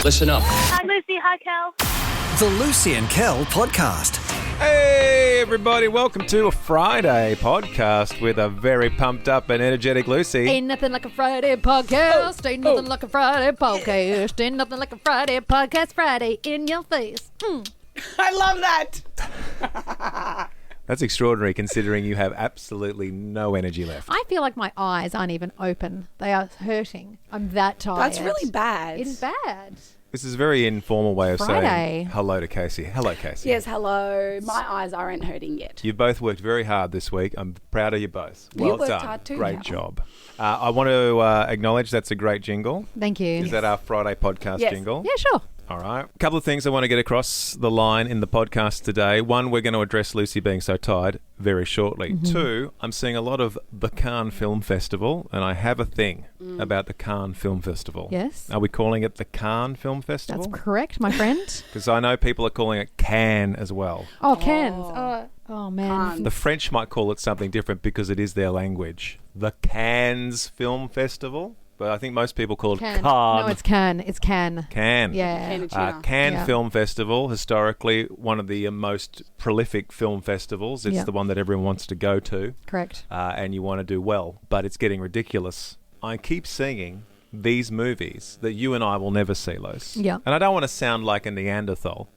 Listen up. Hi, Lucy. Hi, Kel. The Lucy and Kel podcast. Hey, everybody. Welcome to a Friday podcast with a very pumped up and energetic Lucy. Ain't nothing like a Friday podcast. Ain't nothing like a Friday podcast. Ain't nothing like a Friday podcast. Friday in your face. I love that. That's extraordinary considering you have absolutely no energy left. I feel like my eyes aren't even open. They are hurting. I'm that tired. That's really bad. It is bad. This is a very informal way of Friday. saying hello to Casey. Hello, Casey. Yes, hello. My eyes aren't hurting yet. You've both worked very hard this week. I'm proud of you both. Well worked done. hard too, Great Kel. job. I want to acknowledge that's a great jingle. Thank you. Is that our Friday podcast Yes. jingle? Yeah, sure. All right. A couple of things I want to get across the line in the podcast today. One, we're going to address Lucy being so tired very shortly. Mm-hmm. Two, I'm seeing a lot of the Cannes Film Festival, and I have a thing about the Cannes Film Festival. Yes. Are we calling it the Cannes Film Festival? That's correct, my friend. Because I know people are calling it Cannes as well. Oh, cans. Oh man. Cannes. The French might call it something different because it is their language. The Cannes Film Festival. But I think most people call it Can. Cannes. No, it's can. It's can. Cannes. Yeah. Cannes Yeah. Film Festival, historically one of the most prolific film festivals. It's Yeah. the one that everyone wants to go to, Correct. and you want to do well. But it's getting ridiculous. I keep seeing these movies that you and I will never see, Los. Yeah. And I don't want to sound like a Neanderthal,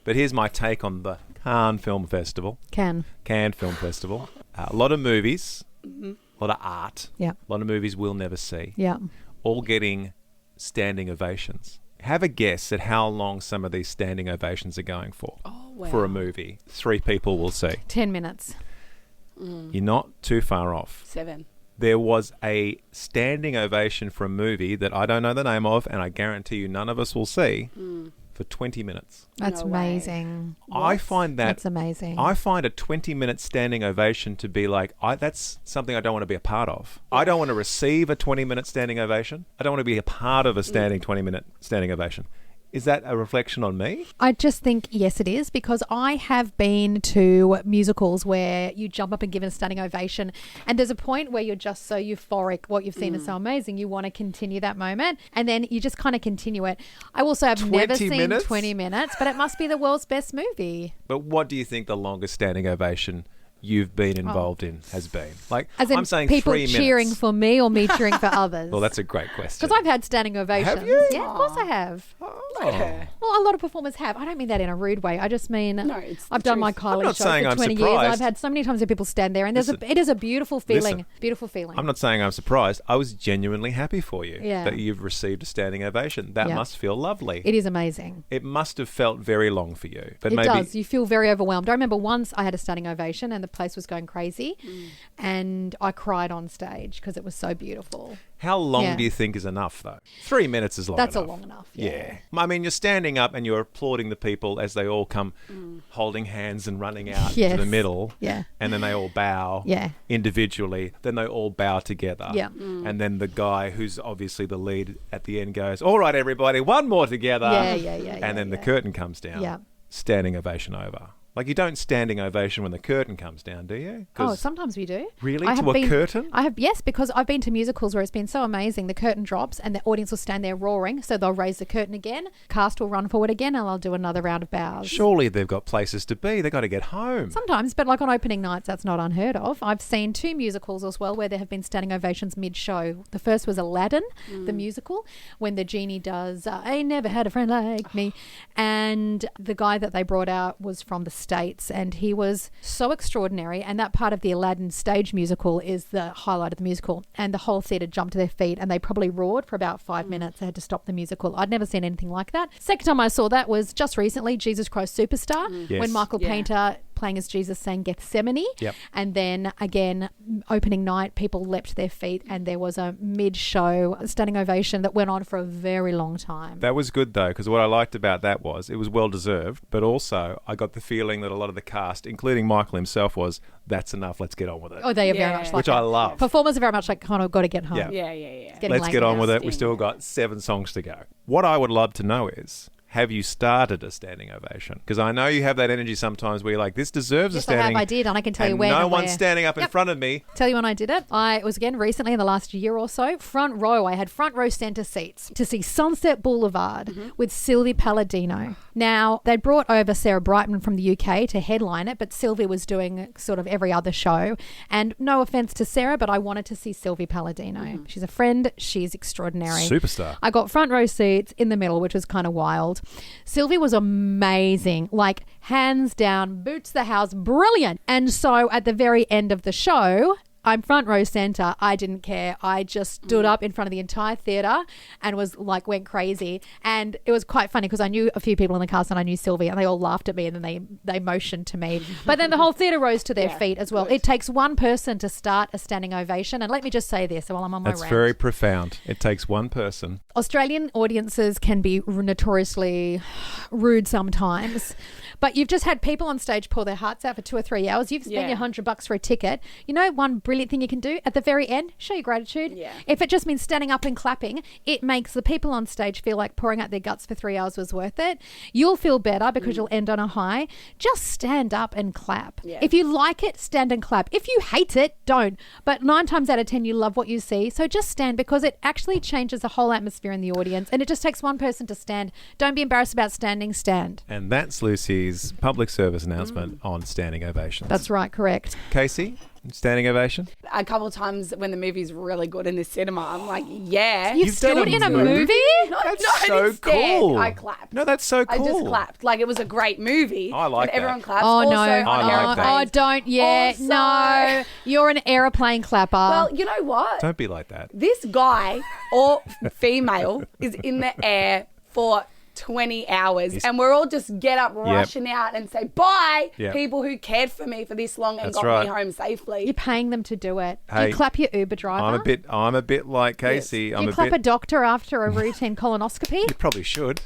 but here's my take on the Cannes Film Festival. Cannes Film Festival. A lot of movies, a lot of art, Yeah. a lot of movies we'll never see. Yeah. All getting standing ovations. Have a guess at how long some of these standing ovations are going for. Oh, wow. For a movie. 3 people will see. 10 minutes. You're not too far off. 7. There was a standing ovation for a movie that I don't know the name of, and I guarantee you none of us will see, for 20 minutes. That's No way. amazing. I find that... That's amazing. I find a 20-minute standing ovation to be like, that's something I don't want to be a part of. I don't want to receive a 20-minute standing ovation. I don't want to be a part of a 20-minute standing ovation. Is that a reflection on me? I just think, yes, it is, because I have been to musicals where you jump up and give a standing ovation, and there's a point where you're just so euphoric, what you've seen is so amazing, you want to continue that moment, and then you just kind of continue it. I also have never 20 seen minutes? 20 minutes, but it must be the world's best movie. But what do you think the longest standing ovation you've been involved in has been? Like, As in I'm saying people 3 minutes. cheering for me or me cheering for others. Well, that's a great question. Because I've had standing ovations. Have you? Yeah, of course I have. Look at her. Well, a lot of performers have. I don't mean that in a rude way. I just mean it's I've the done my truth. I'm Kylie not show saying for I'm 20 years. And surprised. I've had so many times where people stand there, and Listen. it is a beautiful feeling. Listen. Beautiful feeling. I'm not saying I'm surprised. I was genuinely happy for you Yeah. that you've received a standing ovation. That Yeah. must feel lovely. It is amazing. It must have felt very long for you. But It maybe does. You feel very overwhelmed. I remember once I had a standing ovation and the place was going crazy, and I cried on stage because it was so beautiful. How long Yeah. do you think is enough, though? 3 minutes is long That's enough. a long enough. Yeah. I mean, you're standing up and you're applauding the people as they all come holding hands and running out to Yes. the middle. Yeah. And then they all bow Yeah. individually. Then they all bow together. Yeah. And then the guy who's obviously the lead at the end goes, all right, everybody, one more together. Yeah. And then the curtain comes down. Yeah. Standing ovation over. Like, you don't standing ovation when the curtain comes down, do you? 'Cause- Oh, sometimes we do. Really? I To have a curtain? I have, yes, because I've been to musicals where it's been so amazing. The curtain drops and the audience will stand there roaring. So they'll raise the curtain again. Cast will run forward again, and I'll do another round of bows. Surely they've got places to be. They've got to get home. Sometimes, but like on opening nights, that's not unheard of. I've seen 2 musicals as well where there have been standing ovations mid-show. The first was Aladdin, the musical, when the genie does, I never had a friend like me. And the guy that they brought out was from the States, and he was so extraordinary. And that part of the Aladdin stage musical is the highlight of the musical. And the whole theatre jumped to their feet, and they probably roared for about 5 minutes. They had to stop the musical. I'd never seen anything like that. Second time I saw that was just recently, Jesus Christ Superstar, Yes. when Michael Yeah. Painter, playing as Jesus, sang Gethsemane. Yep. And then again, opening night, people leapt to their feet, and there was a mid-show standing ovation that went on for a very long time. That was good, though, because what I liked about that was it was well-deserved, but also I got the feeling that a lot of the cast, including Michael himself, was, that's enough, let's get on with it. Oh, they are very Yeah. much like Which that. I love. Performers are very much like, kind of got to get home. Yeah. Yeah. Getting Let's late get on now. with it. We've still got 7 songs to go. What I would love to know is, have you started a standing ovation? Because I know you have that energy sometimes where you're like, this deserves a Yes, I standing. have. I did, and I can tell you and when. no and one's where. standing up in front of me. Tell you when I did it. It was again recently in the last year or so. Front row. I had front row centre seats to see Sunset Boulevard with Sylvie Palladino. Now, they brought over Sarah Brightman from the UK to headline it, but Sylvie was doing sort of every other show. And no offence to Sarah, but I wanted to see Sylvie Palladino. She's a friend. She's extraordinary. Superstar. I got front row seats in the middle, which was kind of wild. Sylvie was amazing, like hands down, boots the house, brilliant. And so at the very end of the show, I'm front row center. I didn't care. I just stood up in front of the entire theater and was like, went crazy. And it was quite funny because I knew a few people in the cast and I knew Sylvie, and they all laughed at me and then they motioned to me. But then the whole theater rose to their feet as well. Good. It takes one person to start a standing ovation. And let me just say this while I'm on my rant. That's very profound. It takes one person. Australian audiences can be notoriously rude sometimes. But you've just had people on stage pour their hearts out for 2 or 3 hours. You've spent your $100 for a ticket. You know, one brilliant thing you can do at the very end, show your gratitude. Yeah. If it just means standing up and clapping, it makes the people on stage feel like pouring out their guts for 3 hours was worth it. You'll feel better because you'll end on a high. Just stand up and clap. Yeah. If you like it, stand and clap. If you hate it, don't. But 9 times out of 10, you love what you see. So just stand, because it actually changes the whole atmosphere in the audience. And it just takes one person to stand. Don't be embarrassed about standing. Stand. And that's Lucy's public service announcement on standing ovations. That's right, correct. Casey, standing ovation? A couple of times when the movie's really good in the cinema, I'm like, yeah. You've done stood a in a movie? movie? That's I so didn't stand. cool. I clapped. No, that's so cool. I just clapped. Like, it was a great movie. I like and everyone that. claps. Oh, Also, no. on I like aeroplanes. that. Oh, don't. Yeah, Also- no. You're an aeroplane clapper. Well, you know what? Don't be like that. This guy or female is in the air for 20 hours and we're all just get up, rushing out and say bye, Yep. people who cared for me for this long and That's got right. me home safely. You're paying them to do it. Do Hey, you clap your Uber driver? I'm a bit like Casey. Do I'm you a clap bit a doctor after a routine colonoscopy? You probably should.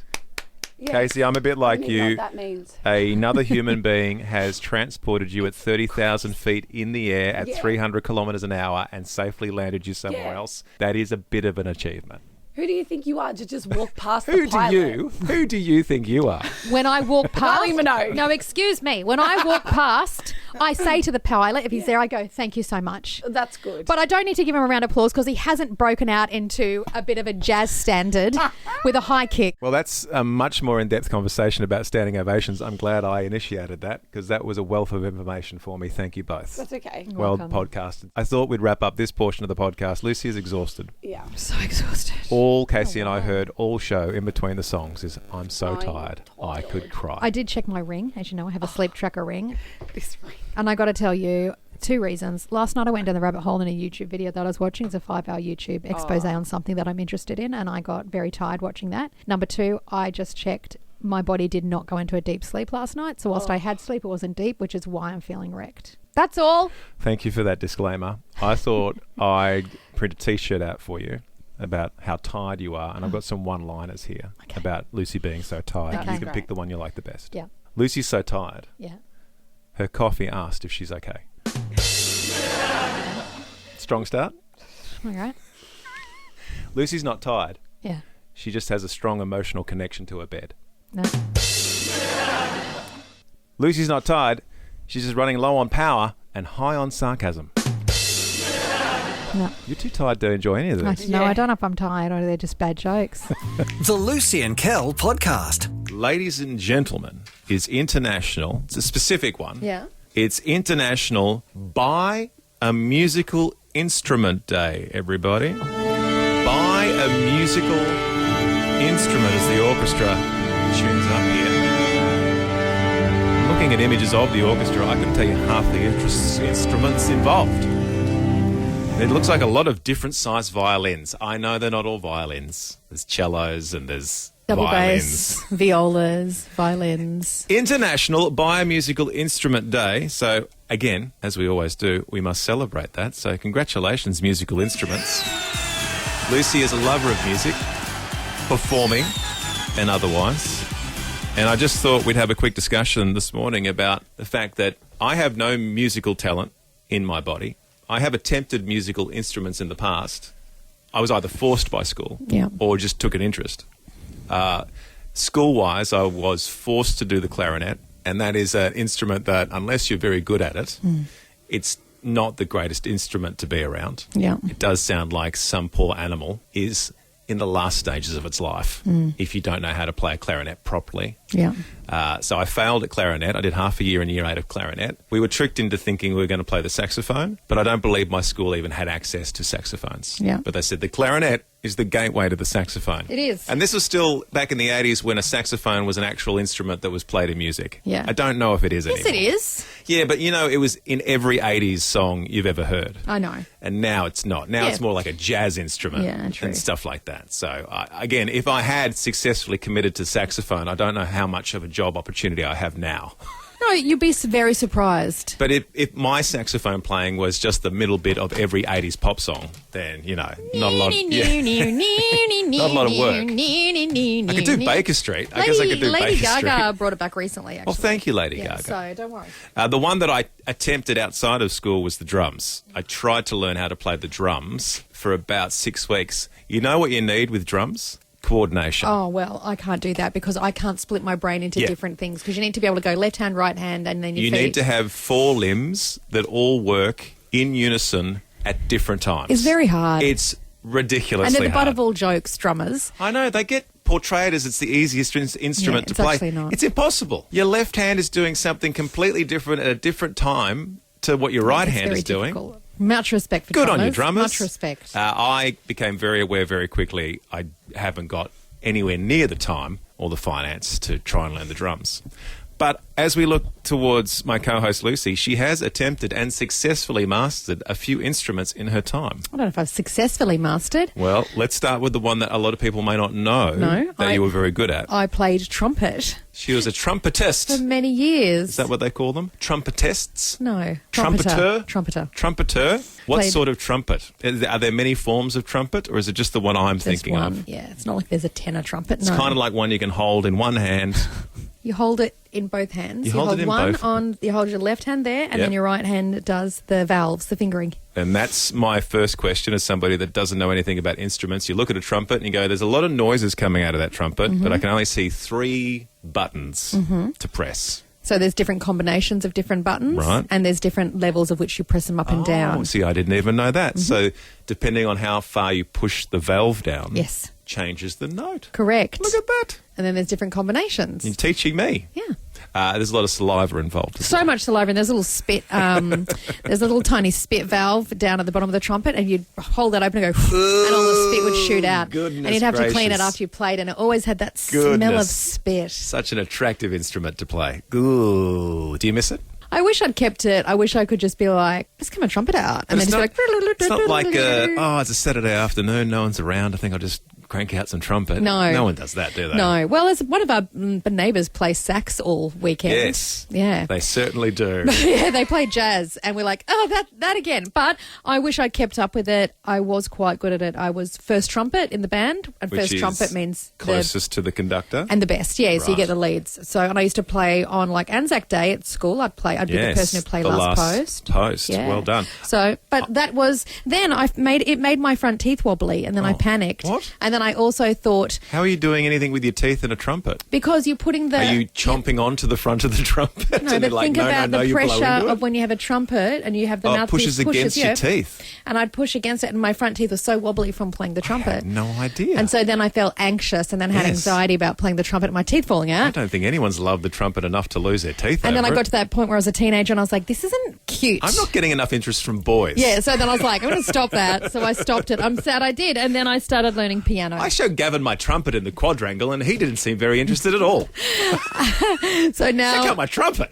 Yeah. Casey, I'm a bit I like don't know you. what that means. Another human being has transported you at 30,000 feet in the air at 300 kilometres an hour and safely landed you somewhere Yeah. else. That is a bit of an achievement. Who do you think you are to just walk past Who the pilot? Who do you think you are? When I walk past... even know. No, excuse me. When I walk past, I say to the pilot, if he's there, I go, thank you so much. That's good. But I don't need to give him a round of applause because he hasn't broken out into a bit of a jazz standard with a high kick. Well, that's a much more in-depth conversation about standing ovations. I'm glad I initiated that because that was a wealth of information for me. Thank you both. That's okay. Well welcome. podcasted. I thought we'd wrap up this portion of the podcast. Lucy is exhausted. Yeah. So exhausted. All Casey and I heard all show in between the songs is, I'm so I'm tired. I could cry. I did check my ring. As you know, I have a sleep tracker ring. This ring. And I got to tell you, 2 reasons. Last night I went down the rabbit hole in a YouTube video that I was watching. It's a 5-hour YouTube expose on something that I'm interested in, and I got very tired watching that. Number 2, I just checked. My body did not go into a deep sleep last night. So whilst I had sleep, it wasn't deep, which is why I'm feeling wrecked. That's all. Thank you for that disclaimer. I thought I'd print a T-shirt out for you about how tired you are, and I've got some one-liners here about Lucy being so tired. Okay. You can pick the one you like the best. Yeah. Lucy's so tired. Yeah. Her coffee asked if she's okay. Strong start. All right. Lucy's not tired. Yeah. She just has a strong emotional connection to her bed. No. Lucy's not tired. She's just running low on power and high on sarcasm. No. You're too tired to enjoy any of this. No, I don't know if I'm tired or they're just bad jokes. The Lucy and Kel podcast. Ladies and gentlemen, is international. It's a specific one. Yeah. It's International Buy a Musical Instrument Day, everybody. Buy a musical instrument as the orchestra tunes up here. Looking at images of the orchestra, I can tell you half the instruments involved. It looks like a lot of different sized violins. I know they're not all violins. There's cellos and there's Double violins. bass, violas, violins. International Biomusical Instrument Day. So, again, as we always do, we must celebrate that. So, congratulations, musical instruments. Lucy is a lover of music, performing and otherwise. And I just thought we'd have a quick discussion this morning about the fact that I have no musical talent in my body. I have attempted musical instruments in the past. I was either forced by school or just took an interest. School-wise, I was forced to do the clarinet, and that is an instrument that, unless you're very good at it, it's not the greatest instrument to be around. Yeah. It does sound like some poor animal is in the last stages of its life if you don't know how to play a clarinet properly. Yeah. So I failed at clarinet. I did half a year in year 8 of clarinet. We were tricked into thinking we were going to play the saxophone, but I don't believe my school even had access to saxophones. Yeah. But they said the clarinet is the gateway to the saxophone. It is. And this was still back in the 80s when a saxophone was an actual instrument that was played in music. Yeah. I don't know if it is Yes, anymore. it is. Yeah, but you know, it was in every 80s song you've ever heard. I know. And now it's not. Now Yeah. it's more like a jazz instrument Yeah, true. and stuff like that. So, again, if I had successfully committed to saxophone, I don't know how much of a job opportunity I have now. No, you'd be very surprised. But if my saxophone playing was just the middle bit of every 80s pop song, then, you know, not a lot of, not a lot of work. I could do Baker Street. I guess I could do Lady Baker Gaga Street. brought it back recently, actually. Well, thank you, Lady Yeah, Gaga. so don't worry. The one that I attempted outside of school was the drums. I tried to learn how to play the drums for about 6 weeks. You know what you need with drums? Coordination. Oh, well, I can't do that because I can't split my brain into Yeah. different things because you need to be able to go left hand, right hand, and then your You feet. need to have 4 limbs that all work in unison at different times. It's very hard. It's ridiculously and they're the butt hard. of all jokes, drummers. I know, they get portrayed as it's the easiest instrument to it's play. actually not. It's impossible. Your left hand is doing something completely different at a different time to what your right It's hand very is doing. difficult. Much respect for Good drummers. on you, drummers. Much respect. I became very aware very quickly I haven't got anywhere near the time or the finance to try and learn the drums. But as we look towards my co-host Lucy, she has attempted and successfully mastered a few instruments in her time. I don't know if I've successfully mastered. Well, let's start with the one that a lot of people may not know that you were very good at. I played trumpet She was a trumpetist. for many years. Is that what they call them? Trumpetists? No. Trumpeter? Trumpeter. Trumpeter? What Played- sort of trumpet? Are there many forms of trumpet, or is it just the one I'm There's thinking one. of? Yeah, it's not like there's a tenor trumpet. It's no. kind of like one you can hold in one hand. You hold it in both hands. You hold it in one both. on. You hold your left hand there, and Yep. then your right hand does the valves, the fingering. And that's my first question as somebody that doesn't know anything about instruments. You look at a trumpet and you go, there's a lot of noises coming out of that trumpet, Mm-hmm. but I can only see 3 buttons to press. So there's different combinations of different buttons, Right. and there's different levels of which you press them up and Oh, down. see, I didn't even know that. So depending on how far you push the valve down, Yes. changes the note. Correct. Look at that. And then there's different combinations. You're teaching me. Yeah. There's a lot of saliva involved. So much saliva, and there's a little spit. There's a little tiny spit valve down at the bottom of the trumpet, and you'd hold that open and go, and all the spit would shoot out. Goodness and you'd have to clean it gracious. after you played, and it always had that smell of Goodness. spit. Such an attractive instrument to play. Ooh. Do you miss it? I wish I'd kept it. I wish I could just be like, let's come a trumpet out, and then it's just not, be like, it's not like, it's a Saturday afternoon, no one's around. I think I'll just crank out some trumpet. No. No one does that, do they? No. Well, as one of our neighbours play sax all weekend. Yes. Yeah. They certainly do. Yeah, they play jazz, and we're like, oh, that again. But I wish I kept up with it. I was quite good at it. I was first trumpet in the band, and Which first is trumpet means closest to the conductor. and the best. Yeah, so you Right. get the leads. So, and I used to play on like Anzac Day at school. I'd be the person who played the last post. Yeah. Well done. So, but that was then it made my front teeth wobbly, and then I panicked. What? And then I also thought, How are you doing anything with your teeth in a trumpet? because you're putting the Are you chomping onto the front of the trumpet? No, and but you're like, think no, about no, no, the you blow pressure into it? of when you have a trumpet and you have the Oh, it mouthpiece pushes against your yeah. teeth. And I'd push against it, and my front teeth were so wobbly from playing the I trumpet. had no idea. And so then I felt anxious, and then had Yes. anxiety about playing the trumpet and my teeth falling I out. don't think anyone's loved the trumpet enough to lose their teeth And then I over got it. to that point where I was a teenager, and I was like, "This isn't cute." I'm not getting enough interest from boys. Yeah, so then I was like, I'm going to stop that. So I stopped it. I'm sad I did. And then I started learning piano. I showed Gavin my trumpet in the quadrangle and he didn't seem very interested at all. So Check now, out my trumpet.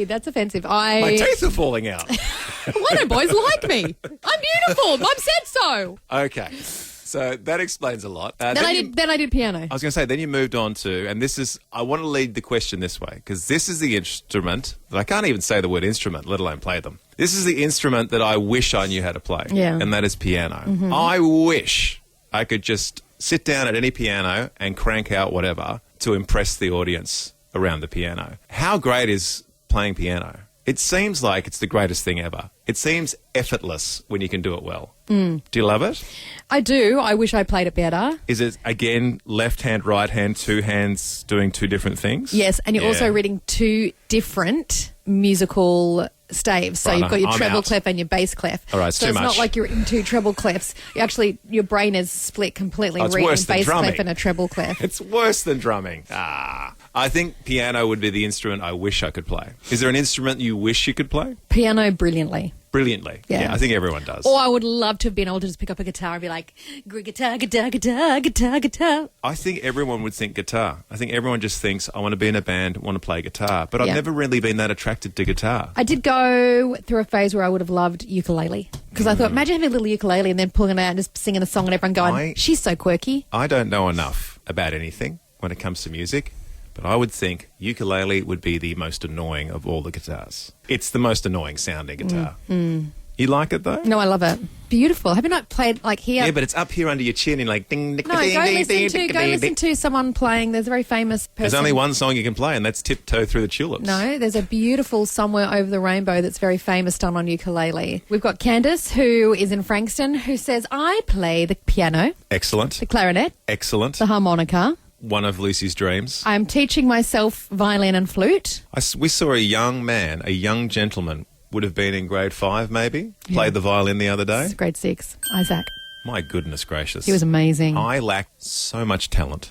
that's offensive. My teeth are falling out. Why don't boys like me? I'm beautiful. Mum said so. Okay. So that explains a lot. Then I did piano. I was going to say, then you moved on to, and this is, I want to lead the question this way, because this is the instrument that I can't even say the word instrument, let alone play them. This is the instrument that I wish I knew how to play, Yeah. and that is piano. I wish I could just sit down at any piano and crank out whatever to impress the audience around the piano. How great is playing piano? It seems like it's the greatest thing ever. It seems effortless when you can do it well. Do you love it? I do. I wish I played it better. Is it, again, left hand, right hand, two hands doing two different things? Yes, and you're Yeah. also reading two different musical staves. So Right, you've got your I'm treble out. clef and your bass clef. All right, it's so too it's much. not like you're in two treble clefs. You actually, your brain is split completely, Oh, it's reading worse than bass drumming. clef and a treble clef. It's worse than drumming. I think piano would be the instrument I wish I could play. Is there an instrument you wish you could play? Piano brilliantly. Brilliantly. Yeah. I think everyone does. Or I would love to have been able to just pick up a guitar and be like, guitar, guitar, guitar, guitar, guitar. I think everyone would think guitar. I think everyone just thinks, I want to be in a band, want to play guitar. But I've Yeah. never really been that attracted to guitar. I did go through a phase where I would have loved ukulele. Because I thought, imagine having a little ukulele and then pulling it out and just singing a song and everyone going, she's so quirky. I don't know enough about anything when it comes to music, but I would think ukulele would be the most annoying of all the guitars. It's the most annoying sounding guitar. You like it though? No, I love it. Beautiful. Have you not played like here? Yeah, but it's up here under your chin and like ding, ding, No, ding, go ding, listen ding, to ding, go ding, listen ding. to someone playing. There's a very famous person. There's only one song you can play, and that's Tiptoe Through the Tulips. No, there's a beautiful Somewhere Over the Rainbow that's very famous, done on ukulele. We've got Candace, who is in Frankston, who says, I play the piano, Excellent. the clarinet, Excellent. the harmonica. One of Lucy's dreams. I'm teaching myself violin and flute. We saw a young man, a young gentleman, would have been in grade 5 maybe, played the violin the other day. It's grade 6, Isaac. My goodness gracious. He was amazing. I lacked so much talent.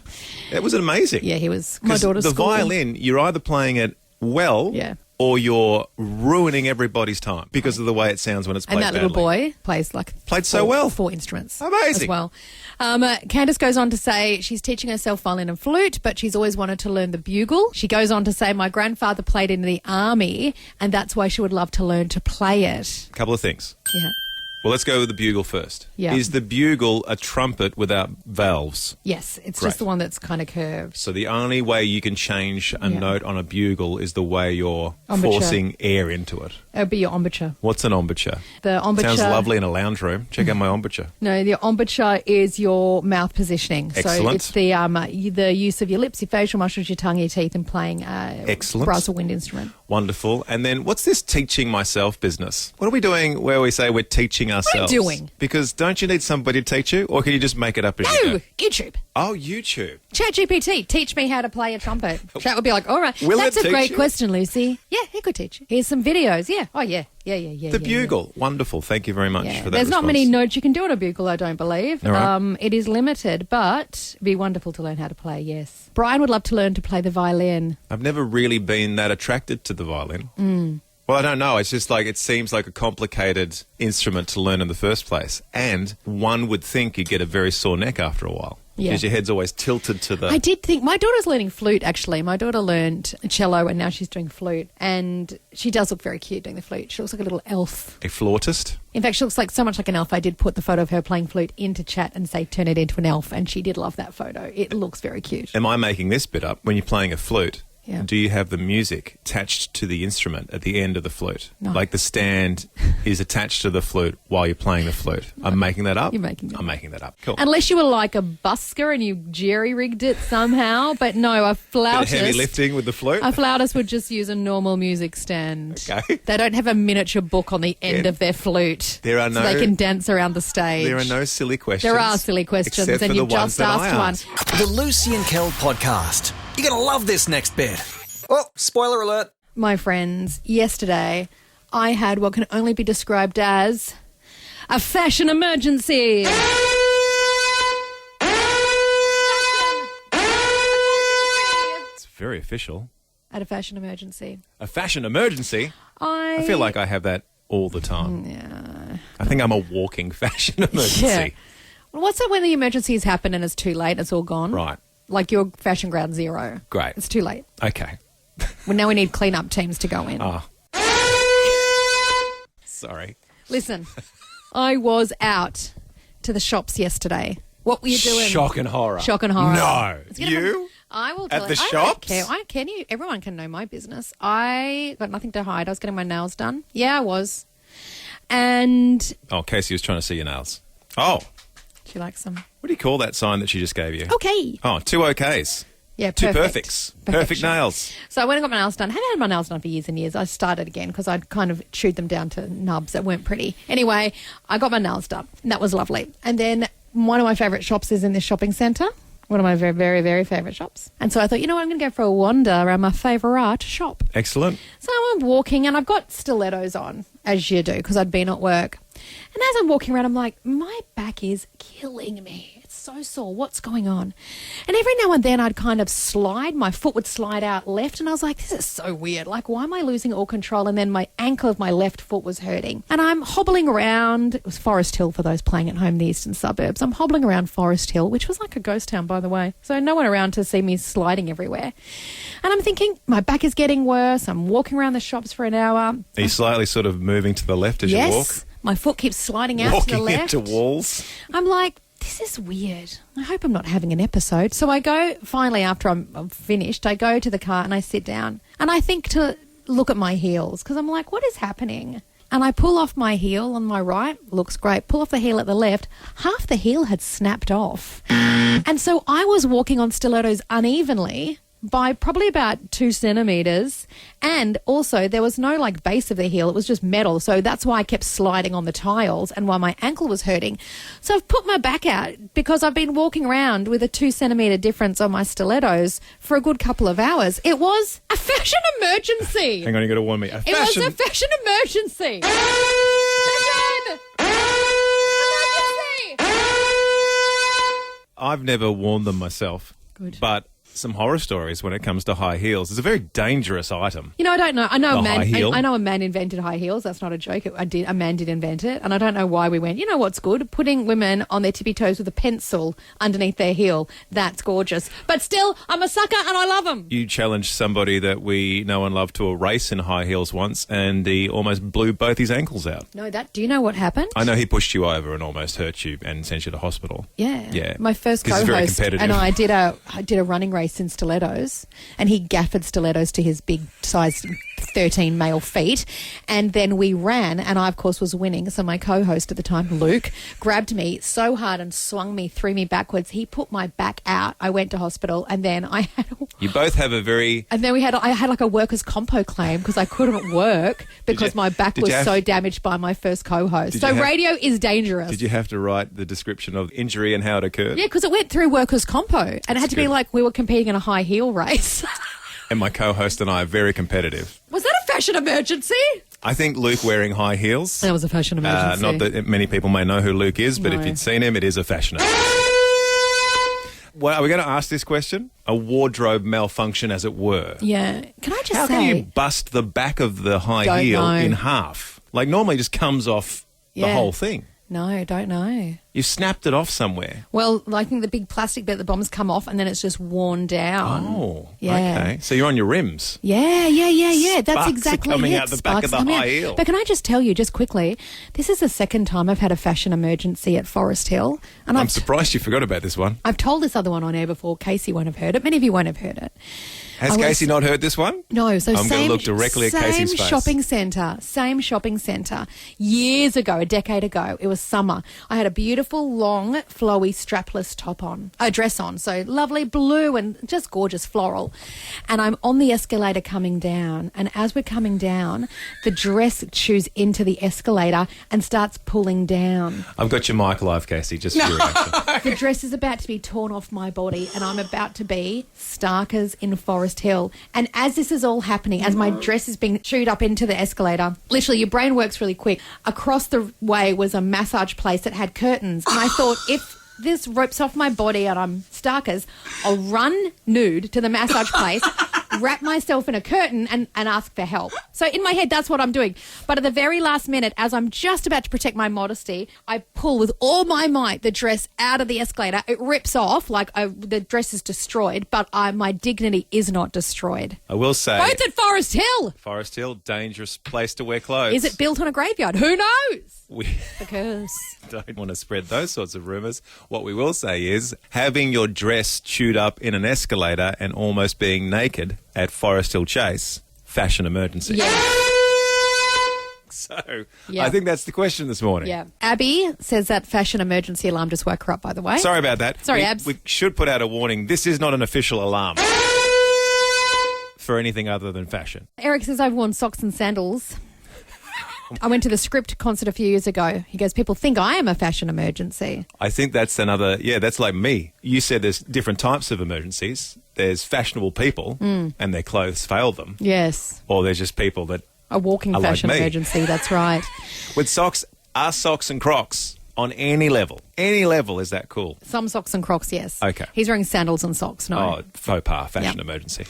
It was amazing. Yeah, he was. My 'Cause daughter's the school. violin, you're either playing it well Yeah. or you're ruining everybody's time because of the way it sounds when it's played And that little badly. boy plays like Played so well. 4 instruments. Amazing. As well. Candace goes on to say she's teaching herself violin and flute, but she's always wanted to learn the bugle. She goes on to say, my grandfather played in the army, and that's why she would love to learn to play it. Couple of things. Yeah. Well, let's go with the bugle first. Yeah. Is the bugle a trumpet without valves? Yes, it's Great. just the one that's kind of curved. So the only way you can change a Yeah. note on a bugle is the way you're Embouchure. forcing air into it. It would be your embouchure. What's an embouchure? The embouchure. Sounds lovely in a lounge room. Check out my embouchure. No, the embouchure is your mouth positioning. So Excellent. it's the use of your lips, your facial muscles, your tongue, your teeth, and playing Excellent. brass or wind instrument. Wonderful. And then what's this teaching myself business? What are we doing where we say we're teaching ourselves? you doing? Because don't you need somebody to teach you? Or can you just make it up as you No, go? YouTube. Oh, YouTube. ChatGPT, teach me how to play a trumpet. Chat would be like, all right, Will that's it a teach great you? question, Lucy. Yeah, he could teach you. Here's some videos. Yeah. Oh, yeah. Yeah. The bugle. Wonderful. Thank you very much Yeah. for that There's not response. many notes you can do on a bugle, I don't believe. All right. It is limited, but it'd be wonderful to learn how to play, yes. Brian would love to learn to play the violin. I've never really been that attracted to the violin. Mm. Well, I don't know. It's just like it seems like a complicated instrument to learn in the first place. And one would think you'd get a very sore neck after a while. Yeah. Because your head's always tilted to the... I did think my daughter's learning flute, actually. My daughter learned cello and now she's doing flute. And she does look very cute doing the flute. She looks like a little elf. A flautist? In fact, she looks like so much like an elf. I did put the photo of her playing flute into chat and say, turn it into an elf. And she did love that photo. It looks very cute. Am I making this bit up? When you're playing a flute, Yeah. do you have the music attached to the instrument at the end of the flute? No. Like the stand is attached to the flute while you're playing the flute. I'm making that up? You're making that I'm making that up. Cool. Unless you were like a busker and you jerry-rigged it somehow. But no, a Bit of flautist... heavy lifting with the flute? A flautist would just use a normal music stand. Okay. They don't have a miniature book on the end Yeah. of their flute. There are so no- they can dance around the stage. There are no silly questions. There are silly questions, except and for you've the ones just that I asked asked. one. The Lucy and Kel podcast. You're going to love this next bit. Oh, spoiler alert. My friends, yesterday I had what can only be described as a fashion emergency. It's very official. At a fashion emergency. A fashion emergency? I feel like I have that all the time. Yeah. I think I'm a walking fashion emergency. Yeah. Well, what's it when the emergencies happen and it's too late, it's all gone? Right. Like your fashion ground zero. Great. It's too late. Okay. Well, now we need clean-up teams to go in. Oh. Sorry. Listen, I was out to the shops yesterday. What were you doing? Shock and horror. Shock and horror. No. It's gonna You? I will At tell the you. I don't shops? care. I don't care. Everyone can know my business. I got nothing to hide. I was getting my nails done. Yeah, I was. And Oh, Casey was trying to see your nails. Oh. she likes them. What do you call that sign that she just gave you? Okay. Oh, 2 OKs. Yeah, Two perfect. perfects. Perfect Perfection. nails. So I went and got my nails done. I hadn't had my nails done for years and years. I started again because I'd kind of chewed them down to nubs that weren't pretty. Anyway, I got my nails done. And that was lovely. And then one of my favourite shops is in this shopping centre. One of my very, very, very favourite shops. And so I thought, you know what, I'm going to go for a wander around my favourite shop. Excellent. So I'm walking and I've got stilettos on, as you do, because I'd been at work. And as I'm walking around, I'm like, my back is killing me. It's so sore. What's going on? And every now and then I'd kind of slide. My foot would slide out left. And I was like, this is so weird. Like, why am I losing all control? And then my ankle of my left foot was hurting. And I'm hobbling around. It was Forest Hill for those playing at home in the eastern suburbs. I'm hobbling around Forest Hill, which was like a ghost town, by the way. So no one around to see me sliding everywhere. And I'm thinking, my back is getting worse. I'm walking around the shops for an hour. Are you slightly sort of moving to the left as you walk? Yes. My foot keeps sliding out to the Walking left. into walls. I'm like, this is weird. I hope I'm not having an episode. So I go, finally, after I'm finished, I go to the car and I sit down. And I think to look at my heels because I'm like, what is happening? And I pull off my heel on my right. Looks great. Pull off the heel at the left. Half the heel had snapped off. And so I was walking on stilettos unevenly by probably about 2 centimetres, and also there was no like base of the heel, it was just metal, so that's why I kept sliding on the tiles and why my ankle was hurting. So I've put my back out because I've been walking around with a 2 centimetre difference on my stilettos for a good couple of hours. It was a fashion emergency. Hang on, you got to warn me. It was a fashion emergency. I've never worn them myself. Good. But some horror stories when it comes to high heels. It's a very dangerous item. You know, I don't know. I know The a man. high heel? I know a man invented high heels. That's not a joke. A man did invent it, and I don't know why we went. You know what's good? Putting women on their tippy toes with a pencil underneath their heel. That's gorgeous. But still, I'm a sucker, and I love them. You challenged somebody that we know and love to a race in high heels once, and he almost blew both his ankles out. No, that. Do you know what happened? I know he pushed you over and almost hurt you and sent you to hospital. Yeah. Yeah. My first 'Cause he's very co-host competitive. and I did a running race in stilettos, and he gaffed stilettos to his big size 13 male feet, and then we ran, and I of course was winning. So my co-host at the time, Luke, grabbed me so hard and swung me, threw me backwards. He put my back out. I went to hospital, and then I had You both have a very... and then I had like a workers' compo claim because I couldn't work because my back was so damaged by my first co-host. So radio is dangerous. Did you have to write the description of injury and how it occurred? Yeah, because it went through workers' compo, and it had to be good. like we were competing in a high heel race. And my co-host and I are very competitive. Was that a fashion emergency? I think Luke wearing high heels... That was a fashion emergency. not that many people may know who Luke is, but No. if you'd seen him, it is a fashion emergency. Well, are we going to ask this question? A wardrobe malfunction, as it were. Yeah. Can I just How say? can you bust the back of the high Don't heel know. in half? Like, normally it just comes off the Yeah. whole thing. No, don't know. You snapped it off somewhere. Well, I think the big plastic bit at the bottom's come off, and then it's just worn down. Oh, Yeah. okay. So you're on your rims. Yeah. That's Sparks are exactly coming it. out the back of the coming high out. heel. But can I just tell you, just quickly, this is the second time I've had a fashion emergency at Forest Hill, and I'm surprised you forgot about this one. I've told this other one on air before. Casey won't have heard it. Many of you won't have heard it. Has I was- Casey not heard this one? No, so I'm going to look directly at Casey's face. Same shopping centre. Years ago, a decade ago, it was summer. I had a beautiful, long, flowy, strapless top on, a dress on. So lovely blue and just gorgeous floral. And I'm on the escalator coming down. And as we're coming down, the dress chews into the escalator and starts pulling down. I've got your mic live, Casey, just for your reaction. The dress is about to be torn off my body, and I'm about to be starkers in Forest Hill. And as this is all happening, as my dress is being chewed up into the escalator, literally your brain works really quick. Across the way was a massage place that had curtains, and I thought, if this rips off my body and I'm starkers, I'll run nude to the massage place, wrap myself in a curtain and ask for help. So in my head, that's what I'm doing. But at the very last minute, as I'm just about to protect my modesty, I pull with all my might the dress out of the escalator. It rips off, like the dress is destroyed, but my dignity is not destroyed. I will say... Both at Forest Hill. Forest Hill, dangerous place to wear clothes. Is it built on a graveyard? Who knows? We Because... don't want to spread those sorts of rumours. What we will say is having your dress chewed up in an escalator and almost being naked at Forest Hill Chase, fashion emergency. Yeah. So Yeah. I think that's the question this morning. Yeah. Abby says that fashion emergency alarm just woke her up, by the way. Sorry about that. Sorry, Abs. We should put out a warning. This is not an official alarm for anything other than fashion. Eric says, I've worn socks and sandals. I went to the Script concert a few years ago. He goes, people think I am a fashion emergency. I think that's another, that's like me. You said there's different types of emergencies. There's fashionable people and their clothes fail them. Yes. Or there's just people that A walking are like fashion me. emergency, that's right. With socks, are socks and Crocs on any level? Any level, is that cool? Some socks and Crocs, yes. Okay. He's wearing sandals and socks, no. Oh, faux pas, fashion Yep. emergency.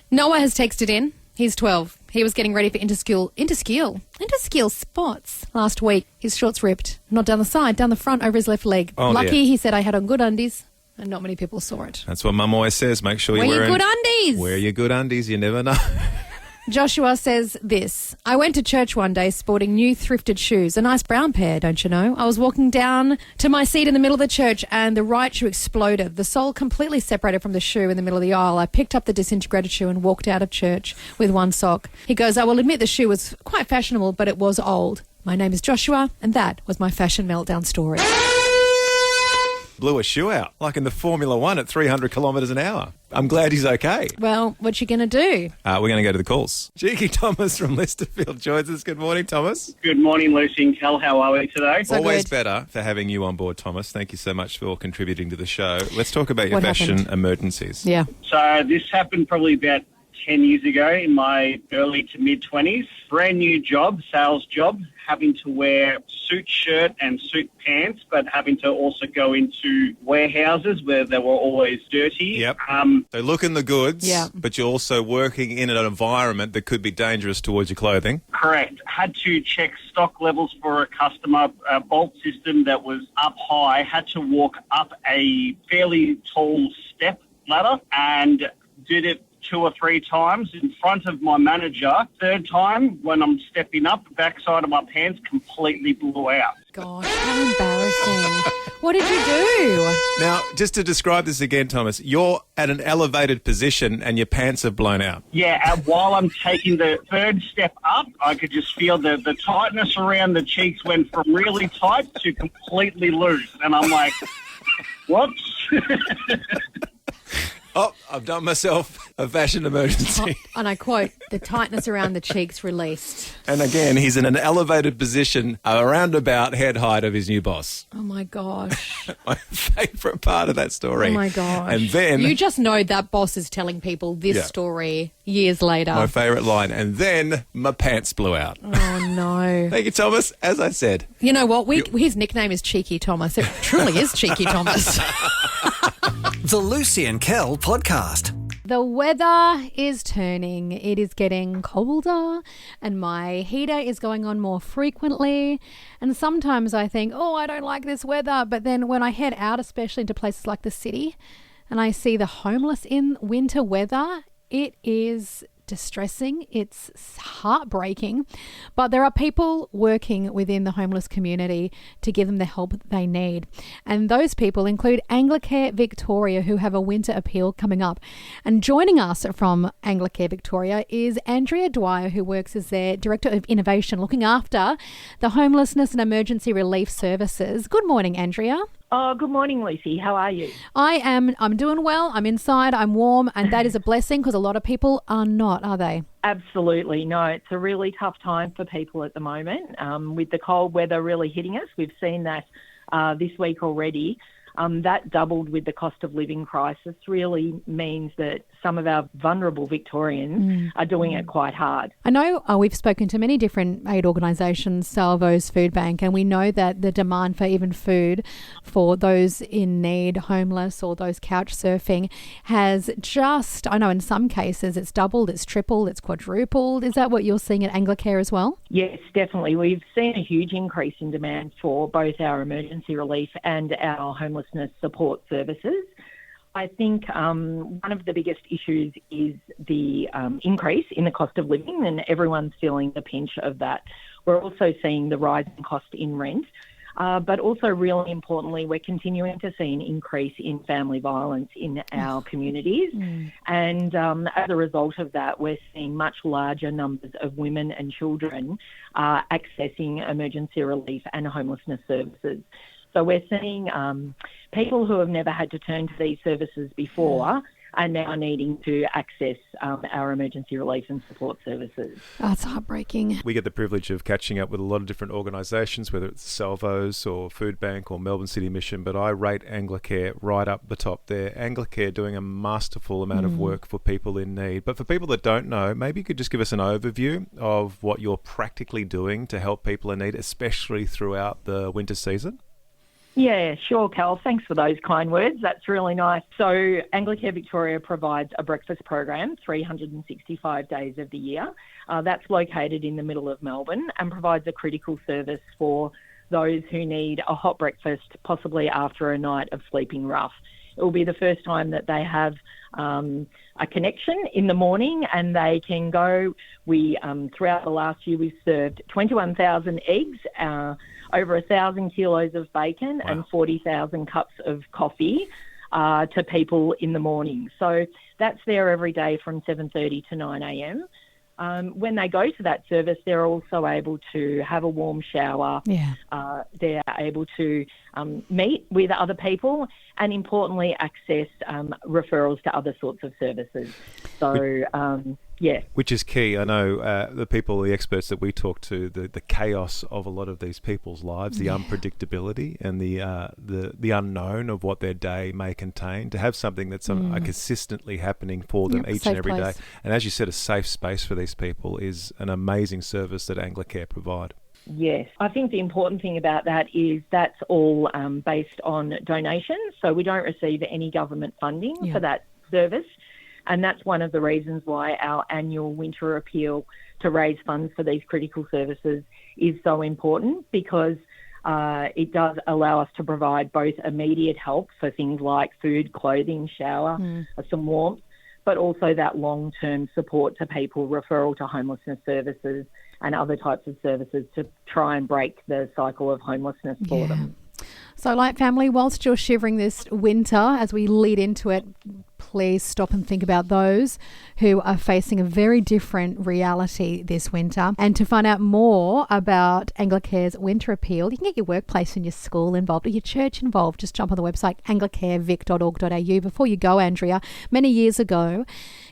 Noah has texted in. He's 12. He was getting ready for inter-skill spots last week. His shorts ripped. Not down the side, down the front over his left leg. Oh, Lucky, dear. he said, I had on good undies, and not many people saw it. That's what Mum always says. Make sure Wear you're your wearing good undies. Wear your good undies. You never know. Joshua says this. I went to church one day sporting new thrifted shoes, a nice brown pair, don't you know? I was walking down to my seat in the middle of the church and the right shoe exploded. The sole completely separated from the shoe in the middle of the aisle. I picked up the disintegrated shoe and walked out of church with one sock. He goes, I will admit the shoe was quite fashionable, but it was old. My name is Joshua, and that was my fashion meltdown story. Blew a shoe out, like in the Formula One at 300 kilometres an hour. I'm glad he's okay. Well, what you going to do? We're going to go to the calls. Cheeky Thomas from Listerfield joins us. Good morning, Thomas. Good morning, Lucy and Kel. How are we today? So Always good. better for having you on board, Thomas. Thank you so much for contributing to the show. Let's talk about your What fashion happened? emergencies. Yeah. So this happened probably about 10 years ago in my early to mid-20s. Brand new job, sales job, having to wear suit shirt and suit pants, but having to also go into warehouses where they were always dirty. Yep. So looking the goods, Yeah. but you're also working in an environment that could be dangerous towards your clothing. Correct. Had to check stock levels for a customer, a bolt system that was up high, had to walk up a fairly tall step ladder and did it 2 or 3 times in front of my manager. Third time, when I'm stepping up, the backside of my pants completely blew out. Gosh, how embarrassing. What did you do? Now, just to describe this again, Thomas, you're at an elevated position and your pants have blown out. Yeah, while I'm taking the third step up, I could just feel the tightness around the cheeks went from really tight to completely loose. And I'm like, whoops. Oh, I've done myself a fashion emergency. And I quote, the tightness around the cheeks released. And again, he's in an elevated position around about head height of his new boss. Oh, my gosh. My favourite part of that story. Oh, my gosh. And then You just know that boss is telling people this Yeah. story years later. my favourite line, and then my pants blew out. Oh, no. Thank you, Thomas. As I said, You know what? His nickname is Cheeky Thomas. It truly is Cheeky Thomas. The Lucy and Kel podcast. The weather is turning. It is getting colder and my heater is going on more frequently. And sometimes I think, oh, I don't like this weather. But then when I head out, especially into places like the city, and I see the homeless in winter weather, it is distressing. It's heartbreaking. But there are people working within the homeless community to give them the help they need. And those people include Angli Victoria, who have a winter appeal coming up. And joining us from Angli Victoria is Andrea Dwyer, who works as their Director of Innovation, looking after the homelessness and emergency relief services. Good morning, Andrea. Oh, good morning, Lucy. How are you? I'm doing well. I'm inside. I'm warm. And that is a blessing because a lot of people are not, are they? Absolutely. No, it's a really tough time for people at the moment. With the cold weather really hitting us, we've seen that this week already. That doubled with the cost of living crisis really means that some of our vulnerable Victorians are doing it quite hard. I know we've spoken to many different aid organisations, Salvo's Food Bank, and we know that the demand for even food for those in need, homeless or those couch surfing, has just, I know in some cases it's doubled, it's tripled, it's quadrupled. Is that what you're seeing at Anglicare as well? Yes, definitely. We've seen a huge increase in demand for both our emergency relief and our homelessness support services. I think one of the biggest issues is the increase in the cost of living, and everyone's feeling the pinch of that. We're also seeing the rise in cost in rent. But also, really importantly, we're continuing to see an increase in family violence in our communities. And as a result of that, we're seeing much larger numbers of women and children accessing emergency relief and homelessness services. So we're seeing people who have never had to turn to these services before are now needing to access our emergency relief and support services. That's heartbreaking. We get the privilege of catching up with a lot of different organisations, whether it's Salvos or Food Bank or Melbourne City Mission, but I rate Anglicare right up the top there. Anglicare doing a masterful amount of work for people in need. But for people that don't know, maybe you could just give us an overview of what you're practically doing to help people in need, especially throughout the winter season. Yeah, sure, Kel. Thanks for those kind words. That's really nice. So Anglicare Victoria provides a breakfast program 365 days of the year. That's located in the middle of Melbourne and provides a critical service for those who need a hot breakfast, possibly after a night of sleeping rough. It will be the first time that they have a connection in the morning and they can go. We, throughout the last year, we've served 21,000 eggs, over 1,000 kilos of bacon and 40,000 cups of coffee to people in the morning. So that's there every day from 7:30 to 9 a.m. When they go to that service, they're also able to have a warm shower. They're able to meet with other people and, importantly, access referrals to other sorts of services. So, Which is key. I know the experts that we talk to, the chaos of a lot of these people's lives, the unpredictability and the unknown of what their day may contain, to have something that's consistently happening for them each and every day. And as you said, a safe space for these people is an amazing service that Anglicare provide. Yes. I think the important thing about that is that's all based on donations. So we don't receive any government funding for that service. And that's one of the reasons why our annual winter appeal to raise funds for these critical services is so important, because it does allow us to provide both immediate help for things like food, clothing, shower, some warmth, but also that long-term support to people, referral to homelessness services and other types of services to try and break the cycle of homelessness for them. So, Light Family, whilst you're shivering this winter, as we lead into it, please stop and think about those who are facing a very different reality this winter. And to find out more about Anglicare's winter appeal, you can get your workplace and your school involved or your church involved. Just jump on the website anglicarevic.org.au. Before you go, Andrea, many years ago,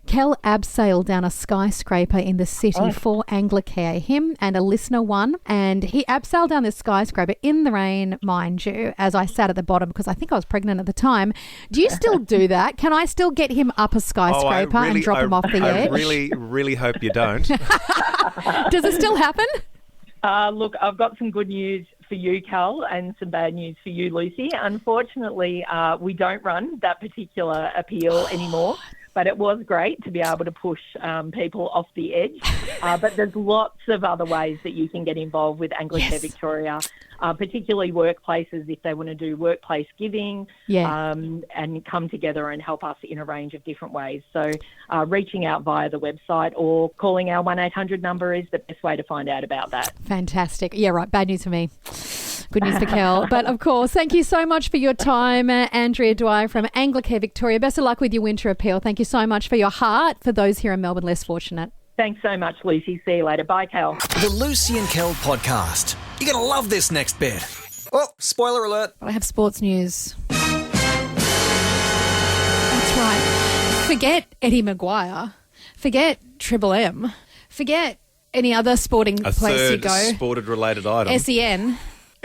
Kel abseiled down a skyscraper in the city for Anglicare. Him and a listener won, and he abseiled down this skyscraper in the rain, mind you, as I sat at the bottom because I think I was pregnant at the time. Do you still do that? Can I still get him up a skyscraper and drop him off the edge? I really hope you don't. Does it still happen? Look, I've got some good news for you, Kel, and some bad news for you, Lucy. Unfortunately, we don't run that particular appeal anymore. But it was great to be able to push people off the edge. But there's lots of other ways that you can get involved with Anglicare Victoria, particularly workplaces if they want to do workplace giving and come together and help us in a range of different ways. So reaching out via the website or calling our 1-800 number is the best way to find out about that. Fantastic. Yeah, right. Bad news for me. Good news for Kel. But, of course, thank you so much for your time, Andrea Dwyer from Anglicare Victoria. Best of luck with your winter appeal. Thank you so much for your heart for those here in Melbourne less fortunate. Thanks so much, Lucy. See you later. Bye, Kel. The Lucy and Kel podcast. You're going to love this next bit. Oh, spoiler alert. But I have sports news. That's right. Forget Eddie Maguire. Forget Triple M. Forget any other sporting place you go. A third sported-related item. SEN.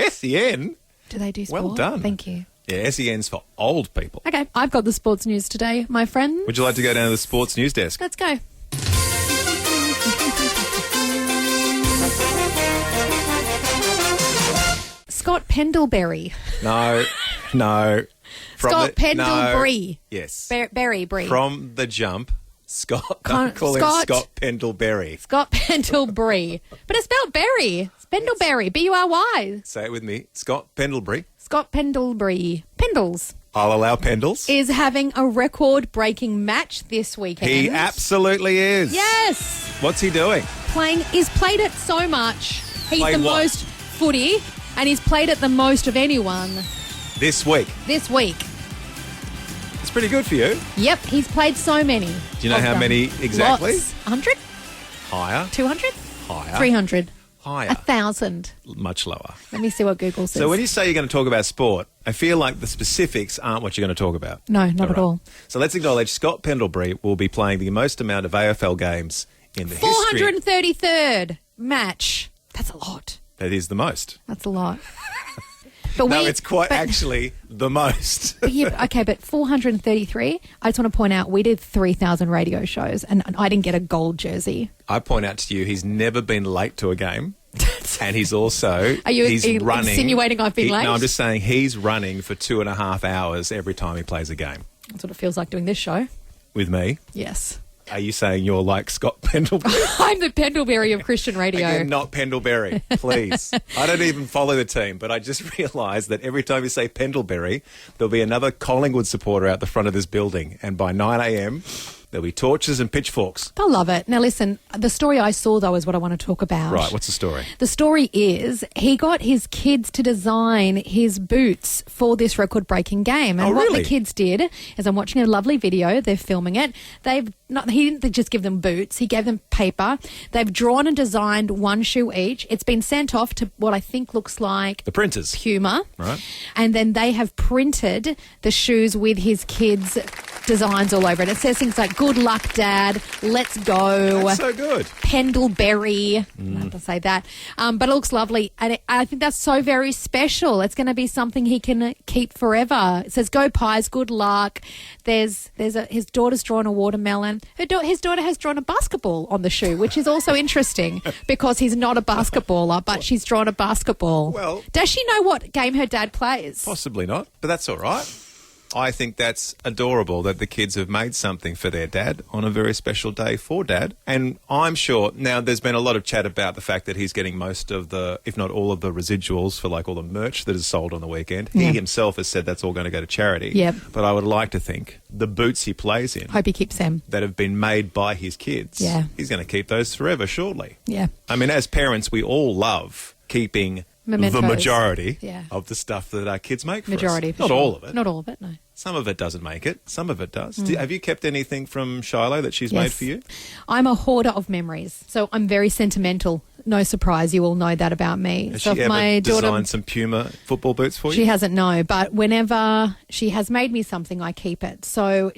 SEN? Do they do sport? Well done. Thank you. Yeah, SEN's for old people. Okay, I've got the sports news today, my friend. Would you like to go down to the sports news desk? Let's go. Scott Pendlebury. No. Scott Pendlebury. No. Yes. Berry. From the jump, Scott. I'm calling Scott Pendlebury. Scott Pendlebury. But it's spelled Berry. It's Pendlebury. B-U-R-Y. Say it with me. Scott Pendlebury. Scott Pendlebury. Pendles. I'll allow Pendles. Is having a record-breaking match this weekend. He absolutely is. Yes. What's he doing? He's played it so much. He's Played the what? most footy And he's played it the most of anyone This week. this week. It's pretty good for you. Yep, he's played so many. Do you know how many exactly? Lots. 100? Higher. 200? Higher. 300? Higher. 1,000? Much lower. Let me see what Google says. So when you say you're going to talk about sport, I feel like the specifics aren't what you're going to talk about. No, not at all. So let's acknowledge Scott Pendlebury will be playing the most amount of AFL games in the history. 433rd match. That's a lot. That is the most. That's a lot. But No, it's quite actually the most. But 433, I just want to point out we did 3,000 radio shows and I didn't get a gold jersey. I point out to you, he's never been late to a game. And he's also Are you running, insinuating I've been late? No, I'm just saying he's running for 2.5 hours every time he plays a game. That's what it feels like doing this show. With me? Yes. Are you saying you're like Scott Pendlebury? I'm the Pendlebury of Christian radio. Again, not Pendlebury, please. I don't even follow the team, but I just realised that every time you say Pendlebury, there'll be another Collingwood supporter out the front of this building. And by 9 a.m, there'll be torches and pitchforks. I love it. Now, listen, the story I saw, though, is what I want to talk about. Right, what's the story? The story is he got his kids to design his boots for this record-breaking game. And what the kids did is I'm watching a lovely video. They're filming it. He didn't just give them boots. He gave them paper. They've drawn and designed one shoe each. It's been sent off to what I think looks like the printers. Puma. Right. And then they have printed the shoes with his kids' designs all over it. It says things like, "Good luck, Dad. Let's go." That's so good. Pendlebury. I have to say that. But it looks lovely. And I think that's so very special. It's going to be something he can keep forever. It says, "Go Pies, good luck." His daughter's drawn a watermelon. His daughter has drawn a basketball on the shoe, which is also interesting because he's not a basketballer, but she's drawn a basketball. Well, does she know what game her dad plays? Possibly not, but that's all right. I think that's adorable that the kids have made something for their dad on a very special day for Dad. And I'm sure, now there's been a lot of chat about the fact that he's getting most of the, if not all of the residuals for like all the merch that is sold on the weekend. Yeah. He himself has said that's all going to go to charity. Yep. But I would like to think the boots he plays in, Hope he keeps them. that have been made by his kids, Yeah. he's going to keep those forever, shortly. Yeah. I mean, as parents, we all love keeping Mementos. the majority Yeah. of the stuff that our kids make for Majority, us. for Not sure. all of it. Not all of it, no. Some of it doesn't make it. Some of it does. Have you kept anything from Shiloh that she's Yes. made for you? I'm a hoarder of memories, so I'm very sentimental. No surprise, you all know that about me. Has so she if ever my daughter, designed some Puma football boots for she you? hasn't, no, but whenever she has made me something, I keep it. So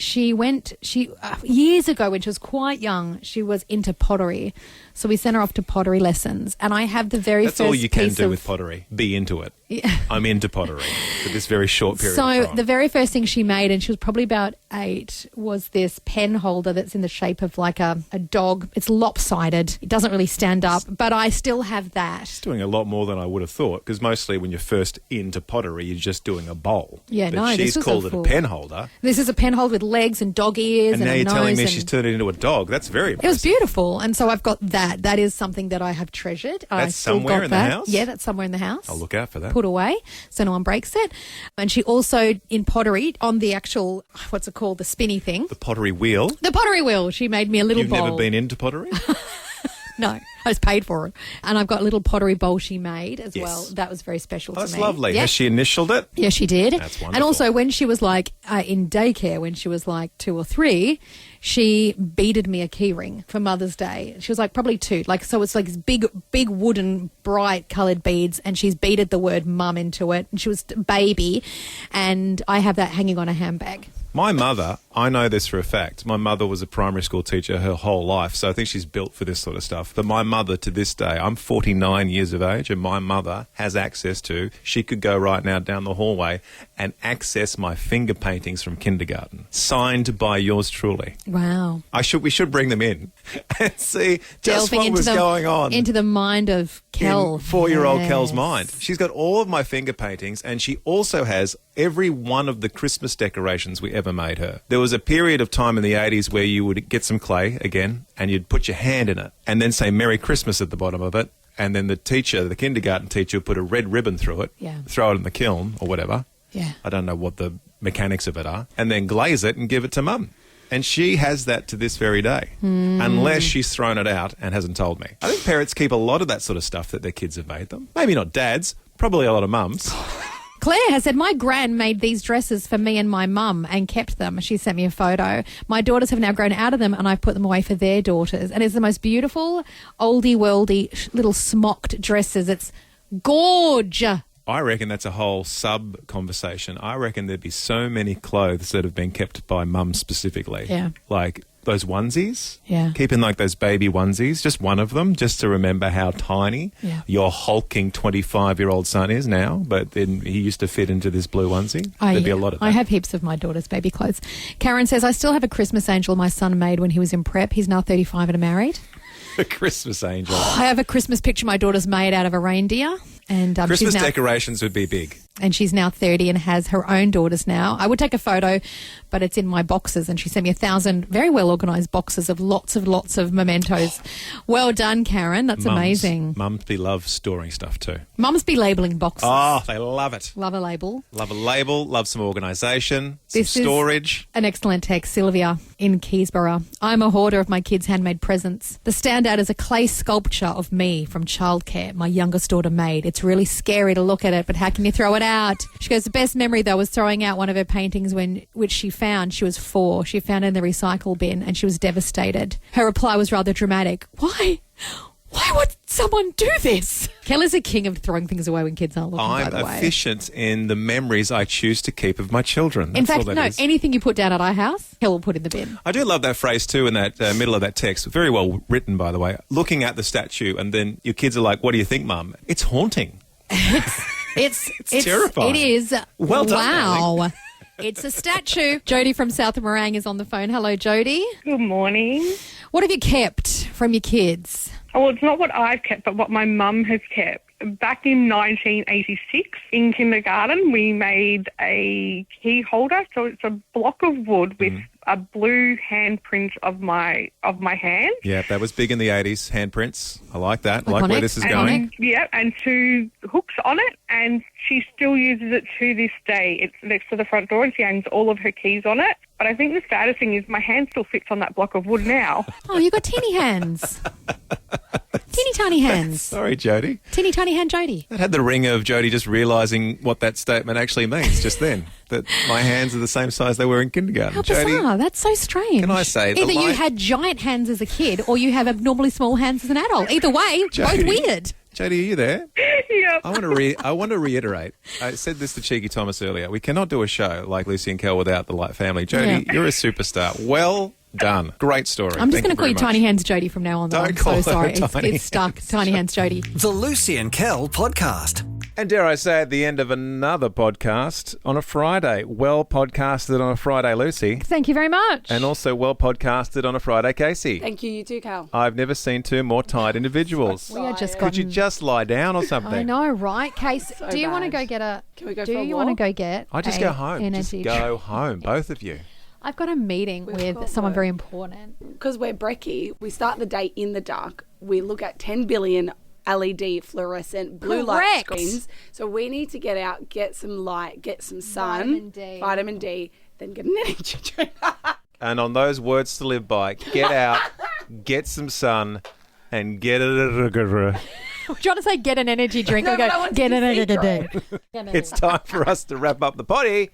years ago when she was quite young, she was into pottery. So we sent her off to pottery lessons, and I have the very That's first all you can piece do of, with pottery. Be into it. Yeah. I'm into pottery for this very short period of So time. the very first thing she made, and she was probably about 8, was this pen holder that's in the shape of like a dog. It's lopsided. It doesn't really stand up, but I still have that. It's doing a lot more than I would have thought, because mostly when you're first into pottery, you're just doing a bowl. Yeah, but no, this she's was called a it full- a pen holder. This is a pen holder with legs and dog ears And and now a you're nose telling me and- she's turned it into a dog. That's very impressive. It was beautiful, and so I've got that. That is something that I have treasured. I That's still somewhere got in the that. house? Yeah, that's somewhere in the house. I'll look out for that. Put away so no one breaks it. And she also, in pottery, on the actual, what's it called, the spinny thing. The pottery wheel. The pottery wheel. She made me a little You've bowl. never been into pottery? No, I was paid for it. And I've got a little pottery bowl she made as Yes. well. That was very special That's to me. lovely. Yeah. Has she initialed it? Yeah, she did. That's wonderful. And also when she was like in daycare, when she was like 2 or 3, she beaded me a key ring for Mother's Day. She was like probably 2. Like, so it's like this big wooden, bright coloured beads, and she's beaded the word mum into it. And she was a baby, and I have that hanging on a handbag. My mother, I know this for a fact, my mother was a primary school teacher her whole life, so I think she's built for this sort of stuff. But my mother, to this day, I'm 49 years of age, and my mother has access to, she could go right now down the hallway and access my finger paintings from kindergarten, signed by yours truly. Wow. We should bring them in and see just Delving what into was going on. Into the mind of Kel. In 4-year-old Yes. Kel's mind. She's got all of my finger paintings, and she also has every one of the Christmas decorations we ever made her. There was a period of time in the 80s where you would get some clay again, and you'd put your hand in it and then say Merry Christmas at the bottom of it, and then the kindergarten teacher, would put a red ribbon through it, Yeah. throw it in the kiln or whatever. Yeah. I don't know what the mechanics of it are, and then glaze it and give it to Mum. And she has that to this very day, unless she's thrown it out and hasn't told me. I think parents keep a lot of that sort of stuff that their kids have made them. Maybe not dads, Probably a lot of mums. Claire has said, my gran made these dresses for me and my mum and kept them. She sent me a photo. My daughters have now grown out of them and I've put them away for their daughters. And it's the most beautiful, oldie-worldy little smocked dresses. It's gorge. I reckon that's a whole sub-conversation. I reckon there'd be so many clothes that have been kept by mum specifically. Yeah. Like those onesies. Yeah. Keeping like those baby onesies, just one of them, just to remember how tiny your hulking 25-year-old son is now, but then he used to fit into this blue onesie. There'd be a lot of that. I have heaps of my daughter's baby clothes. Karen says, I still have a Christmas angel my son made when he was in prep. He's now 35 and married. A Christmas angel. I have a Christmas picture my daughter's made out of a reindeer. And Christmas decorations would be big. And she's now 30 and has her own daughters now. I would take a photo, but it's in my boxes. And she sent me 1,000 very well organised boxes of lots of mementos. Well done, Karen. That's amazing. Mums love storing stuff too. Mums be labelling boxes. Oh, they love it. Love a label. Love a label. Love some organisation. Some storage. An excellent text. Sylvia in Keysborough. I'm a hoarder of my kids' handmade presents. The standout is a clay sculpture of me from childcare my youngest daughter made. It's really scary to look at it, but how can you throw it out? She goes, the best memory, though, was throwing out one of her paintings which she found. She was 4. She found it in the recycle bin and she was devastated. Her reply was rather dramatic. Why would someone do this? Kel is a king of throwing things away when kids aren't looking, by the way. I'm efficient in the memories I choose to keep of my children. In fact, anything you put down at our house, Kel will put in the bin. I do love that phrase too in that middle of that text. Very well written, by the way. Looking at the statue and then your kids are like, what do you think, Mum? It's haunting. It's terrifying. It is. Well done, wow. It's a statue. Jody from South Morang is on the phone. Hello, Jody. Good morning. What have you kept from your kids? Oh, well, it's not what I've kept, but what my mum has kept. Back in 1986, in kindergarten, we made a key holder. So it's a block of wood with a blue handprint of my hand. Yeah, that was big in the 80s, handprints. I like that. I Iconic. like where this is going. Yeah, and 2 hooks on it, and she still uses it to this day. It's next to the front door, and she hangs all of her keys on it. But I think the saddest thing is my hand still fits on that block of wood now. Oh, you got teeny hands. Teeny tiny hands. Sorry, Jody. Teeny tiny hand Jody. That had the ring of Jody just realising what that statement actually means just then. That my hands are the same size they were in kindergarten. How Jody, bizarre. That's so strange. Can I say... Either you had giant hands as a kid or you have abnormally small hands as an adult. Either way, Jody, both weird. Jody, are you there? Yep. I want to reiterate. I said this to Cheeky Thomas earlier. We cannot do a show like Lucy and Kel without the Light family. Jody, you're a superstar. Well done. Great story. I'm just going to call you Tiny Hands Jody from now on. Don't call her sorry. Tiny It's stuck. Tiny Hands Jody. The Lucy and Kel podcast. And dare I say, at the end of another podcast on a Friday. Well podcasted on a Friday, Lucy. Thank you very much. And also well podcasted on a Friday, Casey. Thank you, you too, Cal. I've never seen 2 more tired individuals. We are just Could you just lie down or something? I know, right? Case, So do you want to bad. go get a... Can we go Do for a you walk? want to go get I just a go home. energy Just go drink? home, both of you. I've got a meeting We've with got someone work. very important. Because we're brekkie, we start the day in the dark. We look at 10 billion LED fluorescent blue light Correct. screens. So we need to get out, get some light, get some sun, vitamin D, then get an energy drink. And on those words to live by, get out, get some sun, and get it. Do you want to say get an energy drink No, or go but I want get to an be energy secret. drink? It's time for us to wrap up the potty.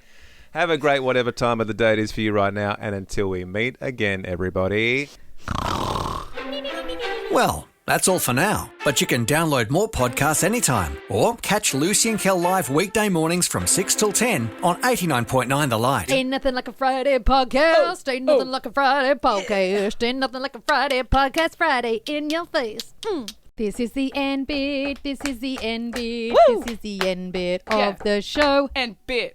Have a great whatever time of the day it is for you right now. And until we meet again, everybody. Well, that's all for now. But you can download more podcasts anytime or catch Lucy and Kel live weekday mornings from 6 till 10 on 89.9 The Light. Ain't nothing like a Friday podcast. Ain't nothing like a Friday podcast. Ain't nothing like a Friday podcast. Friday in your face. This is the end bit. This is the end bit. Woo! This is the end bit of the show. And bit.